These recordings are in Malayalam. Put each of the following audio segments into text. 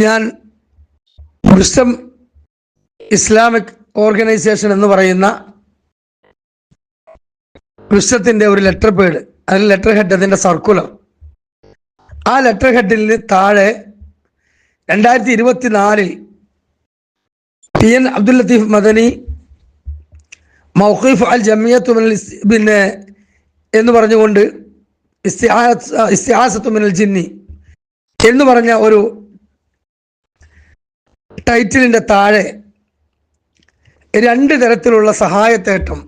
ഞാൻ വിസ്ഡം ഇസ്ലാമിക് ഓർഗനൈസേഷൻ എന്ന് പറയുന്ന വിസ്ഡത്തിൻ്റെ ഒരു ലെറ്റർ പേഡ്, അതിൽ ലെറ്റർ ഹെഡ്, അതിൻ്റെ സർക്കുലർ, ആ ലെറ്റർ ഹെഡിൽ താഴെ 2024 PN അബ്ദുൽ ലത്തീഫ് മദനി മൗഖീഫ് അൽ ജമിയത്തു പിന്നെ എന്ന് പറഞ്ഞുകൊണ്ട് ഇസ്തിആസത്തു മിനൽ ജിന്നി എന്ന് പറഞ്ഞ ഒരു ടൈറ്റിലിൻ്റെ താഴെ 2 തരത്തിലുള്ള സഹായത്തേട്ടം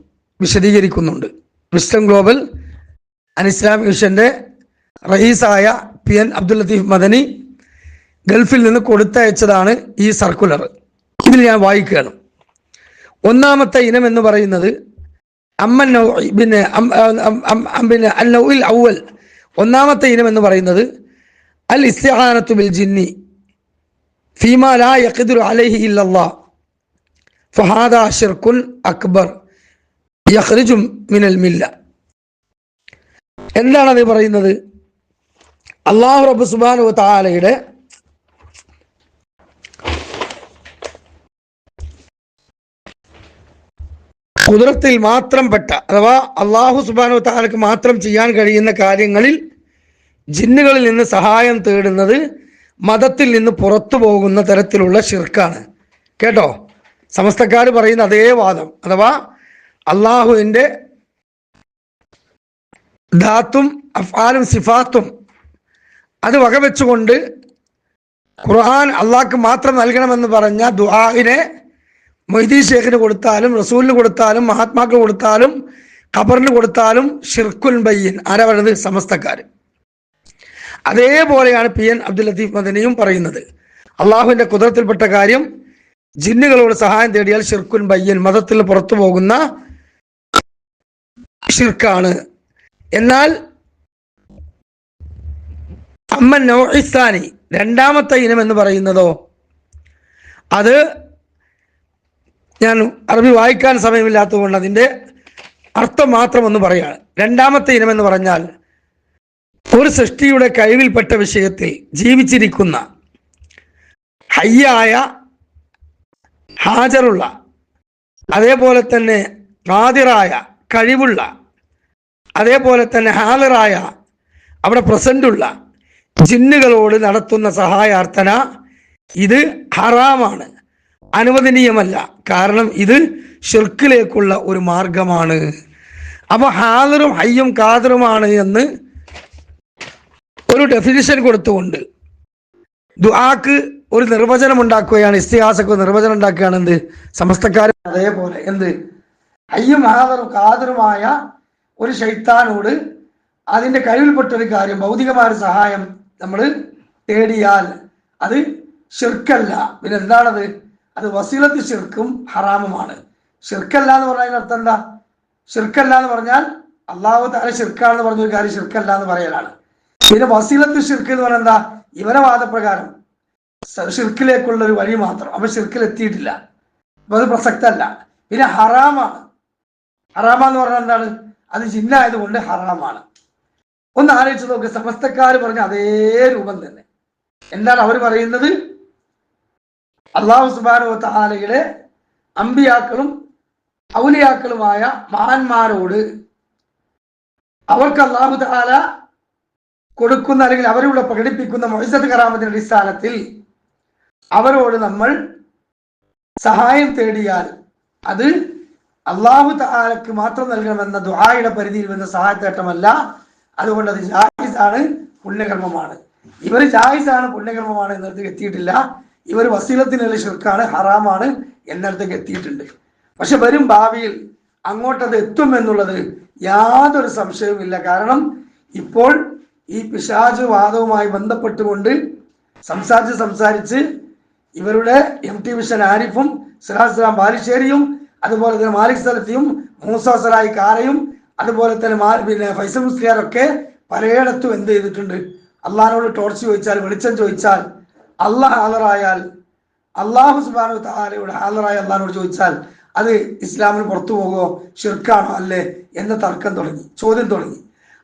വിശദീകരിക്കുന്നുണ്ട്. വിസ്ഡം ഗ്ലോബൽ ആൻഡ് ഇസ്ലാമിക് മിഷൻ്റെ റയീസായ PN അബ്ദുൽ ലത്തീഫ് മദനി ഗൾഫിൽ നിന്ന് കൊടുത്തയച്ചതാണ് ഈ സർക്കുലർ. ഇതിൽ ഞാൻ വായിക്കുകയാണ്. ഒന്നാമത്തെ ഇനം എന്ന് പറയുന്നത് ഒന്നാമത്തെ ഇനം എന്ന് പറയുന്നത് അൽ ഇസ്തിആനത്തു ബിൽ ജിന്നി ഫീമാ ലാ യഖ്ദിറു അലൈഹി ഇല്ലല്ലാഹ് ഫഹാദാ ശിർകുൻ അക്ബർ യഖ്റുജു മിനൽ മില്ല. എന്താണ് അത് പറയുന്നത്? അല്ലാഹു റബ്ബ് സുബ്ഹാനഹു വ തആലയുടെ ഖുദ്റത്തിൽ മാത്രം പെട്ട, അഥവാ അല്ലാഹു സുബ്ഹാനഹു വ തആലക്ക് മാത്രം ചെയ്യാൻ കഴിയുന്ന കാര്യങ്ങളിൽ ജിന്നുകളിൽ നിന്ന് സഹായം തേടുന്നത് മതത്തിൽ നിന്ന് പുറത്തു പോകുന്ന തരത്തിലുള്ള ശിർക്കാണ്. കേട്ടോ, സമസ്തക്കാർ പറയുന്ന അതേ വാദം, അഥവാ അള്ളാഹുവിൻ്റെ ധാത്തും അഫ്ആലും സിഫാത്തും അത് വകവെച്ചുകൊണ്ട് ഖുർആൻ അള്ളാഹ്ക്ക് മാത്രം നൽകണമെന്ന് പറഞ്ഞ ദുആഇനെ മൊയ്തീൻ ഷേഖിന് കൊടുത്താലും റസൂലിന് കൊടുത്താലും മഹാത്മാക്കൾ കൊടുത്താലും ഖബറിന് കൊടുത്താലും ഷിർക്കുൽ ബയ്യൻ. ആരാ പറയുന്നത്? സമസ്തക്കാർ. അതേപോലെയാണ് PN അബ്ദുൽ ലത്തീഫ് മദനിയും പറയുന്നത്. അള്ളാഹുവിൻ്റെ ഖുദ്റത്തിൽപ്പെട്ട കാര്യം ജിന്നുകളോട് സഹായം തേടിയാൽ ഷിർക്കുൽ ബയ്യൻ, മതത്തിൽ പുറത്തു പോകുന്ന ഷിർക്കാണ്. എന്നാൽ അമ്മൻ നൗഇസാനി, രണ്ടാമത്തെ ഇനം എന്ന് പറയുന്നതോ, അത് ഞാൻ അറബി വായിക്കാൻ സമയമില്ലാത്തതുകൊണ്ട് അതിൻ്റെ അർത്ഥം മാത്രം ഒന്ന് പറയുകയാണ്. രണ്ടാമത്തെ ഇനം എന്ന് പറഞ്ഞാൽ ഒരു സൃഷ്ടിയുടെ കഴിവിൽപ്പെട്ട വിഷയത്തിൽ ജീവിച്ചിരിക്കുന്ന ഹയ്യായ, ഹാജറുള്ള, അതേപോലെ തന്നെ ഖാദിറായ, കഴിവുള്ള, അതേപോലെ തന്നെ ഹാലിറായ, അവിടെ പ്രസൻ്റുള്ള ജിന്നുകളോട് നടത്തുന്ന സഹായാർത്ഥന ഇത് ഹറാമാണ്, അനുവദനീയമല്ല. കാരണം ഇത് ഷിർക്കിലേക്കുള്ള ഒരു മാർഗമാണ്. അപ്പോൾ ഹാദിറും ഹയ്യും ഖാദിറുമാണ് എന്ന് ഒരു ഡെഫിനിഷൻ കൊടുത്തുകൊണ്ട് ദുആക്ക് ഒരു നിർവചനം ഉണ്ടാക്കുകയാണ്, ഇസ്തിഹാസക്ക് നിർവചനം ഉണ്ടാക്കുകയാണ്. എന്ത്? സമസ്തക്കാർ അതേപോലെ എന്ത് ഹയ്യും ഹാദിറും ഖാദിറുമായ ഒരു ശൈത്താനോട് അതിൻ്റെ കഴിവിൽപ്പെട്ടൊരു കാര്യം, ഭൗതികമായ ഒരു സഹായം നമ്മൾ തേടിയാൽ അത് ഷിർക്കല്ല. പിന്നെ എന്താണത്? അത് വസീലത്ത് ഷിർക്കും ഹറാമുമാണ്. ഷിർക്കല്ല എന്ന് പറഞ്ഞാൽ അർത്ഥം എന്താ? ഷിർക്കല്ല എന്ന് പറഞ്ഞാൽ അള്ളാഹു തആല ഷിർക്കാണെന്ന് പറഞ്ഞൊരു കാര്യം ഷിർക്കല്ല എന്ന് പറയലാണ്. പിന്നെ വസീലത്ത് ഷിർക്ക് എന്ന് പറഞ്ഞാൽ എന്താ? ഇവരെ വാദപ്രകാരം ഷിർക്കിലേക്കുള്ള ഒരു വഴി മാത്രം. അപ്പൊ ഷിർക്കിൽ എത്തിയിട്ടില്ല, അപ്പൊ അത് പ്രസക്തല്ല. പിന്നെ ഹറാമാണ്. ഹറാമാന്ന് പറഞ്ഞാൽ എന്താണ്? അത് ജിന്നായതുകൊണ്ട് ഹറാമാണ്. ഒന്ന് ആലോചിച്ച് നോക്ക്, സമസ്തക്കാർ പറഞ്ഞ അതേ രൂപം തന്നെ. എന്താണ് അവർ പറയുന്നത്? അല്ലാഹു സുബ്ഹാനഹു വ തആലയുടെ അമ്പിയാക്കളും ഔലിയാക്കളുമായ മഹാന്മാരോട് അവർക്ക് അല്ലാഹു തആല കൊടുക്കുന്ന, അല്ലെങ്കിൽ അവരുടെ പ്രകടിപ്പിക്കുന്ന മുഅ്ജിസത്ത് കറാമത്തിന്റെ അടിസ്ഥാനത്തിൽ അവരോട് നമ്മൾ സഹായം തേടിയാൽ അത് അല്ലാഹു തആലക്ക് മാത്രം നൽകണമെന്ന ദുആയുടെ പരിധിയിൽ വന്ന സഹായത്തേട്ടമല്ല. അതുകൊണ്ട് അത് ജായിസാണ്, പുണ്യകർമ്മമാണ്. ഇവർ ജായിസാണ്, പുണ്യകർമ്മമാണ് എന്നിടത്തേക്ക് എത്തിയിട്ടില്ല. ഇവർ വസീലത്തിനുള്ള ഷിർക്കാണ്, ഹറാമാണ് എന്നിടത്തേക്ക് എത്തിയിട്ടുണ്ട്. പക്ഷെ വരും ഭാവിയിൽ അങ്ങോട്ടത് എത്തും എന്നുള്ളത് യാതൊരു സംശയവുമില്ല. കാരണം ഇപ്പോൾ ഈ പിശാച് വാദവുമായി ബന്ധപ്പെട്ടുകൊണ്ട് സംസാരിച്ച് ഇവരുടെ MT മിഷൻ ആരിഫും സിറാജ് സലാം ബാലുശ്ശേരിയും അതുപോലെ തന്നെ മാലിക് സലഫിയും മൂസ സലായി കാരയും അതുപോലെ തന്നെ പിന്നെ ഫൈസൽ മുസ്ലിയാരൊക്കെ പലയിടത്തും എന്ത് ചെയ്തിട്ടുണ്ട്? അള്ളാഹിനോട് ടോർച്ച് ചോദിച്ചാൽ, വെളിച്ചം ചോദിച്ചാൽ, അള്ളാഹ് ഹാലറായാൽ, അള്ളാഹു സുബ്ഹാനഹു വ തആലയുടെ ഹാലറായ അള്ളാഹിനോട് ചോദിച്ചാൽ അത് ഇസ്ലാമിന് പുറത്തു പോകുമോ, ഷിർക്കാണോ അല്ലേ എന്ന തർക്കം തുടങ്ങി, ചോദ്യം തുടങ്ങി.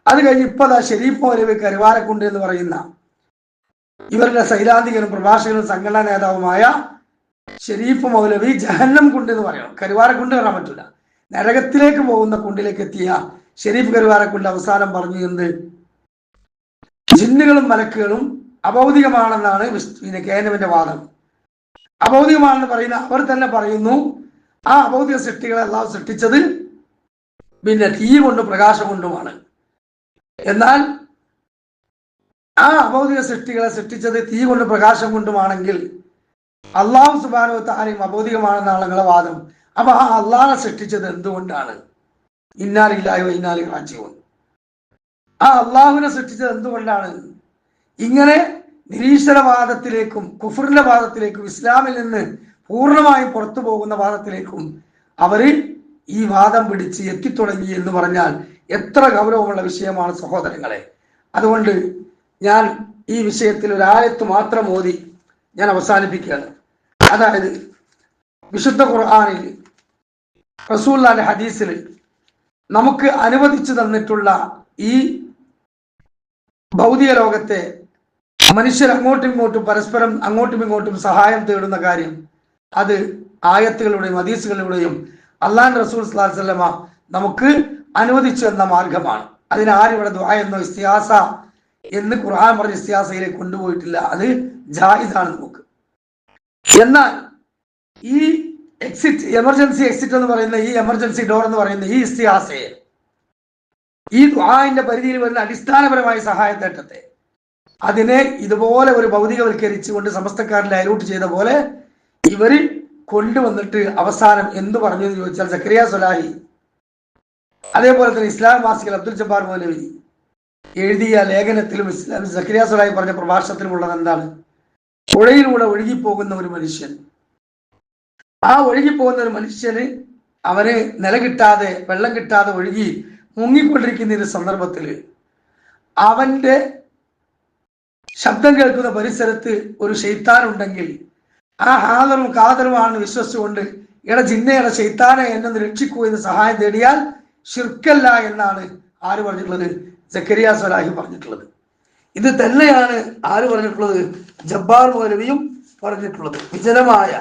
അത് കഴിഞ്ഞ് ഇപ്പൊ ഷെരീഫ് മൗലവി കരുവാരക്കുണ്ട് എന്ന് പറയുന്ന ഇവരുടെ സൈദ്ധാന്തികനും പ്രഭാഷകനും സംഘടനാ നേതാവുമായ ഷെരീഫ് മൗലവി ജഹന്നം കുണ്ട് എന്ന് പറയണം, കരുവാരക്കുണ്ട് പറയാൻ പറ്റില്ല, നരകത്തിലേക്ക് പോകുന്ന കുണ്ടിലേക്ക് എത്തിയ ഷെരീഫ് കരുവാരക്കുണ്ട് അവസാനം പറഞ്ഞു എന്ത്? ജിന്നുകളും മലക്കുകളും അഭൗതികമാണെന്നാണ് കേനവിന്റെ വാദം. അഭൗതികമാണെന്ന് പറയുന്ന അവർ തന്നെ പറയുന്നു ആ അഭൗതിക സൃഷ്ടികളെ അല്ലാഹു സൃഷ്ടിച്ചത് പിന്നെ തീ കൊണ്ടും പ്രകാശം കൊണ്ടുമാണ്. എന്നാൽ ആ അഭൗതിക സൃഷ്ടികളെ സൃഷ്ടിച്ചത് തീ കൊണ്ട് പ്രകാശം കൊണ്ടുമാണെങ്കിൽ അള്ളാഹു സുബ്ഹാനഹു വ തആലയും അഭൗതികമാണെന്നാണ് നിങ്ങളുടെ വാദം. അപ്പൊ ആ അള്ളാഹനെ സൃഷ്ടിച്ചത് എന്തുകൊണ്ടാണ്? ഇന്നാ ലില്ലാഹി വ ഇന്നാ ഇലൈഹി റാജിഊൻ. ആ അള്ളാഹുവിനെ സൃഷ്ടിച്ചത് എന്തുകൊണ്ടാണ്? ഇങ്ങനെ നിരീശ്വരവാദത്തിലേക്കും കുഫറിന്റെ വാദത്തിലേക്കും ഇസ്ലാമിൽ നിന്ന് പൂർണ്ണമായും പുറത്തു പോകുന്ന വാദത്തിലേക്കും അവര് ഈ വാദം പിടിച്ച് എത്തിത്തുടങ്ങി എന്ന് പറഞ്ഞാൽ എത്ര ഗൗരവമുള്ള വിഷയമാണ് സഹോദരങ്ങളെ. അതുകൊണ്ട് ഞാൻ ഈ വിഷയത്തിൽ ഒരു ആയത്ത് മാത്രം ഓതി ഞാൻ അവസാനിപ്പിക്കുകയാണ്. അതായത് വിശുദ്ധ ഖുർആനിൽ റസൂലുള്ളാഹിന്റെ ഹദീസിൽ നമുക്ക് അനുവദിച്ചു തന്നിട്ടുള്ള ഈ ഭൗതിക ലോകത്തെ മനുഷ്യർ അങ്ങോട്ടും ഇങ്ങോട്ടും പരസ്പരം അങ്ങോട്ടും ഇങ്ങോട്ടും സഹായം തേടുന്ന കാര്യം അത് ആയത്തുകളുടെയും ഹദീസുകളിലൂടെയും അള്ളാഹു റസൂൽ സ്വല്ലല്ലാഹു അലൈഹി വസല്ലമ നമുക്ക് അനുവദിച്ചു എന്ന മാർഗമാണ്. അതിനാരിവിടെ ദുആ എന്നോ ഇസ്തിഹാസ എന്ന് ഖുർആൻ പറഞ്ഞ ഇസ്തിഹാസയിലേക്ക് കൊണ്ടുപോയിട്ടില്ല. അത് ജായിസാണ് നമുക്ക്. എന്നാൽ ഈ എമർജൻസി എക്സിറ്റ് എന്ന് പറയുന്ന ഈ എമർജൻസി ഡോർ എന്ന് പറയുന്ന ഈ ഇസ്തിഹാസയെ ഈ ദുആഇന്റെ പരിധിയിൽ വരുന്ന അടിസ്ഥാനപരമായ സഹായത്തേട്ടത്തെ അതിനെ ഇതുപോലെ ഒരു ഭൗതികവൽക്കരിച്ചുകൊണ്ട് സമസ്തക്കാരിൽ അയലൂട്ട് ചെയ്ത പോലെ ഇവര് കൊണ്ടുവന്നിട്ട് അവസാനം എന്തു പറഞ്ഞു എന്ന് ചോദിച്ചാൽ സക്കരിയ സ്വലാഹി, അതേപോലെ തന്നെ ഇസ്ലാം മാസികൽ അബ്ദുൽ ജബ്ബാർ മൗലവി എഴുതിയ ലേഖനത്തിലും ഇസ്ലാം സക്കരിയ സ്വലാഹി പറഞ്ഞ പ്രഭാഷണത്തിലുമുള്ളത് എന്താണ്? പുഴയിലൂടെ ഒഴുകിപ്പോകുന്ന ഒരു മനുഷ്യൻ, ആ ഒഴുകിപ്പോകുന്ന ഒരു മനുഷ്യന് അവന് നില കിട്ടാതെ വെള്ളം കിട്ടാതെ ഒഴുകി മുങ്ങിക്കൊണ്ടിരിക്കുന്ന ഒരു സന്ദർഭത്തിൽ അവന്റെ ശബ്ദം കേൾക്കുന്ന പരിസരത്ത് ഒരു ശൈത്താൻ ഉണ്ടെങ്കിൽ ആ ഹാദറും കാദറുമാണെന്ന് വിശ്വസിച്ചുകൊണ്ട് ജിന്നയുടെ ശൈത്താനെ എന്നൊന്ന് രക്ഷിക്കൂ എന്ന് സഹായം തേടിയാൽ ശിർക്കല്ല എന്നാണ് ആര് പറഞ്ഞിട്ടുള്ളത്? സക്കരിയ സ്വലാഹി പറഞ്ഞിട്ടുള്ളത്. ഇത് തന്നെയാണ് ആര് പറഞ്ഞിട്ടുള്ളത്? ജബ്ബാർ മൗലവിയും പറഞ്ഞിട്ടുള്ളത്. വിജനമായ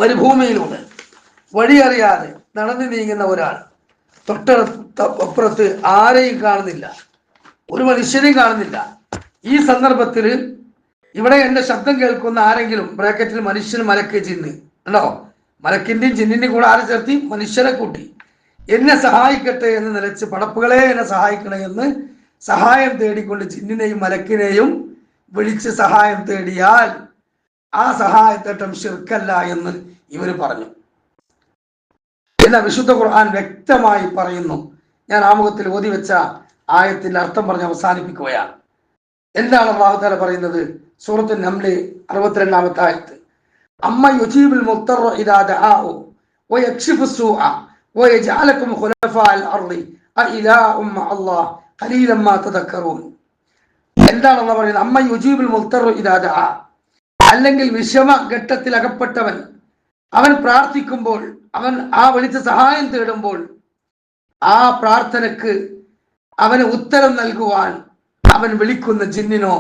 മരുഭൂമിയിലൂടെ വഴിയറിയാതെ നടന്നു നീങ്ങുന്ന ഒരാൾ, തൊട്ടപ്പുറത്ത് ആരെയും കാണുന്നില്ല, ഒരു മനുഷ്യനെയും കാണുന്നില്ല. ഈ സന്ദർഭത്തിൽ ഇവിടെ എന്റെ ശബ്ദം കേൾക്കുന്ന ആരെങ്കിലും ബ്രാക്കറ്റിൽ മനുഷ്യൻ മലക്ക് ജിന്ന് ഉണ്ടോ? മലക്കിന്റെയും ജിന്നിന്റെയും കൂടെ ആരെ ചേർത്തി? മനുഷ്യനെ കൂട്ടി. എന്നെ സഹായിക്കട്ടെ എന്ന് നിലച്ച് പടപ്പുകളെ എന്നെ സഹായിക്കണേ എന്ന് സഹായം തേടിക്കൊണ്ട് ജിന്നിനെയും മലക്കിനെയും വിളിച്ച് സഹായം തേടിയാൽ ആ സഹായത്തേട്ടം ശിർക്കല്ല എന്ന് ഇവർ പറഞ്ഞു. എന്നാൽ വിശുദ്ധ ഖുർആൻ വ്യക്തമായി പറയുന്നു. ഞാൻ ആമുഖത്തിൽ ഓതി വെച്ച ആയത്തിന്റെ അർത്ഥം പറഞ്ഞ് അവസാനിപ്പിക്കുകയാണ്. എന്താണ് അല്ലാഹു തആല പറയുന്നത്? സൂറത്ത് നംല് 62-ാമത്തെ ആയത്ത്. അമ്മ യുജീബുൽ മുദ്ദറ ഇദാ ദആഉ വയക്ഷിഫു സൂഅ വയജഅലകും ഖുലഫാഅൽ അർളി അഇലാഉം അല്ലാഹ് ഖലീലൻ മാ തദക്കറൂൻ. എന്താണ് അല്ലാഹു പറയുന്നത്? അമ്മ യുജീബുൽ മുദ്ദറ ഇദാ ദആ, അല്ലെങ്കിൽ വിഷമ ഘട്ടത്തിൽ അകപ്പെട്ടവൻ അവൻ പ്രാർത്ഥിക്കുമ്പോൾ, അവൻ ആ വിളിച്ച സഹായം തേടുമ്പോൾ ആ പ്രാർത്ഥനക്ക് അവന് ഉത്തരം നൽകുവാൻ അവൻ വിളിക്കുന്ന ജിന്നിനോ,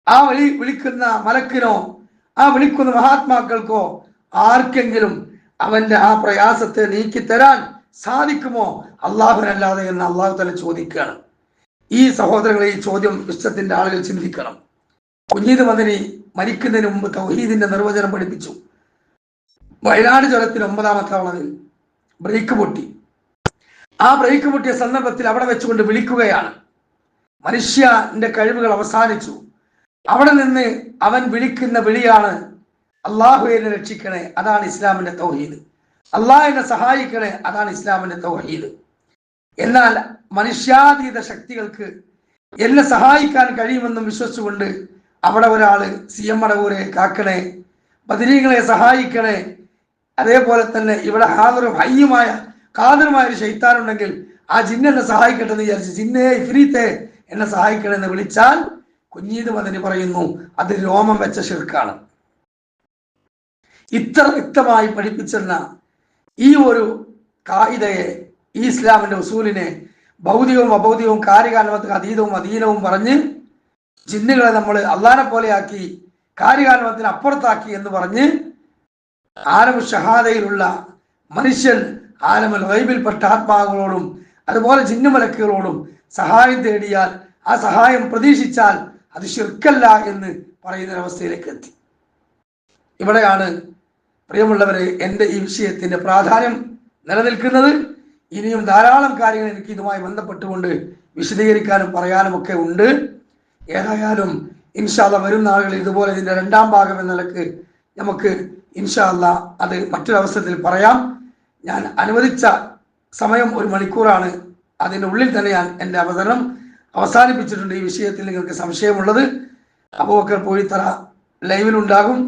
ആ വിളിക്കുന്ന മലക്കിനോ, ആ വിളിക്കുന്ന മഹാത്മാക്കൾക്കോ ആർക്കെങ്കിലും അവന്റെ ആ പ്രയാസത്തെ നീക്കിത്തരാൻ സാധിക്കുമോ അള്ളാഹുവിനല്ലാതെ എന്ന് അള്ളാഹു തആല ചോദിക്കുകയാണ്. ഈ സഹോദരങ്ങളെ, ഈ ചോദ്യം വിശ്വത്തിന്റെ ആളുകൾ ചിന്തിക്കണം. കുഞ്ഞീദ് മദനി മരിക്കുന്നതിന് മുമ്പ് തൗഹീദിന്റെ നിർവചനം പഠിപ്പിച്ചു. വയനാട് ചുരത്തിന് 9-ാമത്തെ തവണയിൽ ബ്രേക്ക് പൊട്ടി. ആ ബ്രേക്ക് പൊട്ടിയ സന്ദർഭത്തിൽ അവിടെ വെച്ചുകൊണ്ട് വിളിക്കുകയാണ്. മനുഷ്യന്റെ കഴിവുകൾ അവസാനിച്ചു. അവിടെ നിന്ന് അവൻ വിളിക്കുന്ന വിളിയാണ് അള്ളാഹുവിനെ രക്ഷിക്കണേ, അതാണ് ഇസ്ലാമിന്റെ തൗഹീദ്. അള്ളാഹുവിനെ സഹായിക്കണേ, അതാണ് ഇസ്ലാമിന്റെ തൗഹീദ്. എന്നാൽ മനുഷ്യാതീത ശക്തികൾക്ക് എന്നെ സഹായിക്കാൻ കഴിയുമെന്നും വിശ്വസിച്ചുകൊണ്ട് അവിടെ ഒരാള് CM മടവൂരെ കാക്കണേ, ബദരീങ്ങളെ സഹായിക്കണേ, അതേപോലെ തന്നെ ഇവിടെ ഹാദറും ഹയ്യുമായ കാദറുമായ ഒരു ശൈത്താനുണ്ടെങ്കിൽ ആ ജിന്നെന്നെ സഹായിക്കട്ടെ എന്ന് വിചാരിച്ച് ജിന്നെ ഇഫ്രീത്തെ എന്നെ സഹായിക്കണേ എന്ന് വിളിച്ചാൽ കുഞ്ഞീദ് മദനി പറയുന്നു അത് രോമം വെച്ച ശിർക്കാണ്. ഇത്ര വ്യക്തമായി പഠിപ്പിച്ചെന്ന ഈ ഒരു കായിദയെ, ഈ ഇസ്ലാമിന്റെ ഉസൂലിനെ ഭൗതികവും അഭൗതികവും കാര്യകാരണത്തിന് അതീതവും അധീനവും പറഞ്ഞ് ജിന്നുകളെ നമ്മൾ അള്ളാനെ പോലെയാക്കി കാര്യകാരണത്തിന് അപ്പുറത്താക്കി എന്ന് പറഞ്ഞ് ആലമു ഷഹാദയിലുള്ള മനുഷ്യൻ ആലമുൽ ഗൈബിൽപ്പെട്ട ആത്മാക്കളോടും അതുപോലെ ജിന്നുമലക്കുകളോടും സഹായം തേടിയാൽ ആ സഹായം പ്രതീക്ഷിച്ചാൽ അത് ശിർക്കല്ല എന്ന് പറയുന്നൊരവസ്ഥയിലേക്ക് എത്തി. ഇവിടെയാണ് പ്രിയമുള്ളവരെ എൻ്റെ ഈ വിഷയത്തിന്റെ പ്രാധാന്യം നിലനിൽക്കുന്നത്. ഇനിയും ധാരാളം കാര്യങ്ങൾ എനിക്ക് ഇതുമായി ബന്ധപ്പെട്ടുകൊണ്ട് വിശദീകരിക്കാനും പറയാനും ഒക്കെ ഉണ്ട്. ഏതായാലും ഇൻഷാ അല്ലാഹ് വരും നാളുകളിൽ ഇതുപോലെ ഇതിന്റെ രണ്ടാം ഭാഗം എന്ന നിലക്ക് നമുക്ക് ഇൻഷാ അല്ലാഹ് അത് മറ്റൊരവസരത്തിൽ പറയാം. ഞാൻ അനുവദിച്ച സമയം 1 മണിക്കൂറാണ്. അതിൻ്റെ ഉള്ളിൽ തന്നെ ഞാൻ എൻ്റെ അവതരണം അവസാനിപ്പിച്ചിട്ടുണ്ട്. ഈ വിഷയത്തിൽ നിങ്ങൾക്ക് സംശയമുള്ളത് അബൂബക്കർ പൂഴിത്തറ ലൈവിലുണ്ടാകും.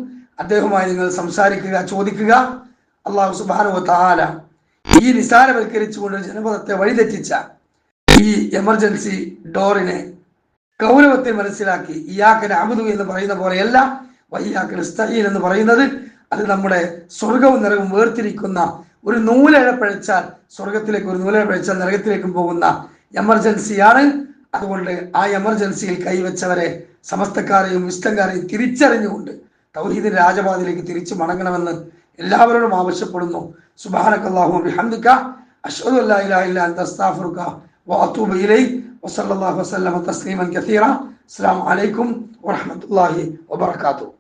അദ്ദേഹവുമായി നിങ്ങൾ സംസാരിക്കുക, ചോദിക്കുക. അല്ലാഹു സുബ്ഹാനഹു വ തആല ഈ നിസാരവൽക്കരിച്ചുകൊണ്ട് ജനപദത്തെ വഴിതെറ്റിച്ച ഈ എമർജൻസി ഡോറിനെ ഗൗരവത്തിൽ മനസ്സിലാക്കി ഇയ്യാക നഅ്ബുദു എന്ന് പറയുന്ന പോലെയല്ല വഇയ്യാക നസ്തഈൻ എന്ന് പറയുന്നത്. അത് നമ്മുടെ സ്വർഗവും നരകവും വേർതിരിക്കുന്ന ഒരു നൂലിഴ പഴച്ചാൽ സ്വർഗത്തിലേക്ക്, ഒരു നൂലിഴ പഴച്ചാൽ നരകത്തിലേക്കും പോകുന്ന എമർജൻസിയാണ്. അതുകൊണ്ട് ആ എമർജൻസിയിൽ കൈവച്ചവരെ സമസ്തക്കാരെയും ഇഷ്ടംകാരെയും തിരിച്ചറിഞ്ഞുകൊണ്ട് തൗഹീദിന്റെ രാജപാതയിലേക്ക് തിരിച്ചു മടങ്ങണമെന്ന് എല്ലാവരോടും ആവശ്യപ്പെടുന്നു. സുബ്ഹാനകല്ലാഹു വബിഹംദിക അശ്ഹദു അല്ലാ ഇലാഹ ഇല്ല അൻത അസ്തഗ്ഫിറുക വഅതൂബു ഇലൈക് വസല്ലല്ലാഹു വസല്ലമ തസ്ലീമൻ കസീറ. അസ്സലാമു അലൈക്കും വറഹ്മത്തുള്ളാഹി വബറകാതുഹു.